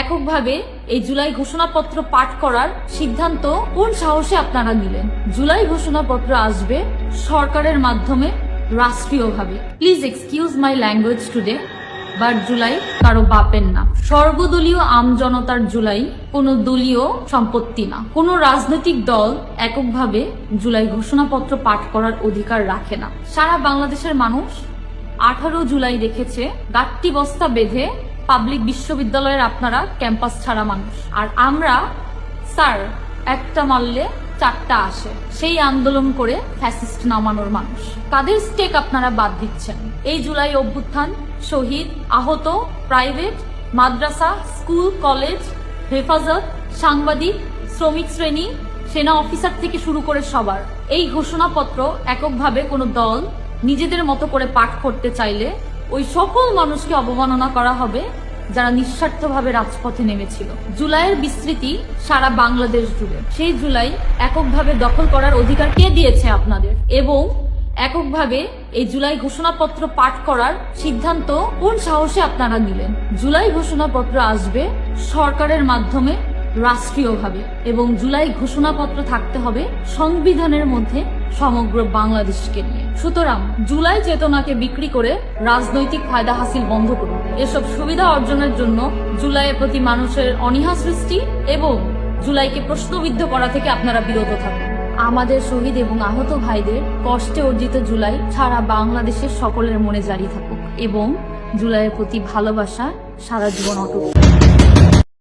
এককভাবে এই জুলাই ঘোষণাপত্র পাঠ করার সিদ্ধান্ত কোন সাহসে আপনারা নিলেন? জুলাই ঘোষণাপত্র আসবে সরকারের মাধ্যমে, রাষ্ট্রীয়ভাবে। Please excuse my language today, but July কারো বাপের না। সর্বদলীয় আমজনতার জুলাই কোনো দলীয় সম্পত্তি না। কোনো রাজনৈতিক দল এককভাবে জুলাই ঘোষণাপত্র পাঠ করার অধিকার রাখে না। সারা বাংলাদেশের মানুষ 18 জুলাই দেখেছে গাট্টি বস্তা বেঁধে পাবলিক বিশ্ববিদ্যালয়ের আপনারা ক্যাম্পাস ছাড়া মানুষ। আর আমরা স্যার একটা মারলে 4টা আসে, সেই আন্দোলন করে ফ্যাসিস্ট নামানোর মানুষ। কাদের স্টেক আপনারা বাদ দিচ্ছেন? এই জুলাই অভ্যুত্থান, শহীদ, আহত, প্রাইভেট, মাদ্রাসা, স্কুল, কলেজ, হেফাজত, সাংবাদিক, শ্রমিক শ্রেণী, সেনা অফিসার থেকে শুরু করে সবার। এই ঘোষণাপত্র এককভাবে কোনো দল নিজেদের মতো করে পাঠ করতে চাইলে ওই সকল মানুষকে অবমাননা করা হবে যারা নিঃস্বার্থভাবে রাজপথে নেমেছিল। জুলাইয়ের বিস্তৃতি সারা বাংলাদেশ জুড়ে। সেই জুলাই এককভাবে দখল করার অধিকার কে দিয়েছে আপনাদের? এবং এককভাবে এই জুলাই ঘোষণাপত্র পাঠ করার সিদ্ধান্ত কোন সাহসে আপনারা নিলেন? জুলাই ঘোষণাপত্র আসবে সরকারের মাধ্যমে, রাষ্ট্রীয়ভাবে। এবং জুলাই ঘোষণাপত্র থাকতে হবে সংবিধানের মধ্যে সমগ্র বাংলাদেশকে নিয়ে। সুতরাং জুলাই চেতনাকে বিক্রি করে রাজনৈতিক ফায়দা হাসিল বন্ধ করুন। এসব সুবিধা অর্জনের জন্য জুলাইয়ের প্রতি মানুষের অনীহা সৃষ্টি এবং জুলাইকে প্রশ্নবিদ্ধ করা থেকে আপনারা বিরত থাকুন। আমাদের শহীদ এবং আহত ভাইদের কষ্টে অর্জিত জুলাই সারা বাংলাদেশের সকলের মনে জারি থাকুক এবং জুলাইয়ের প্রতি ভালোবাসা সারা জীবন অটুট।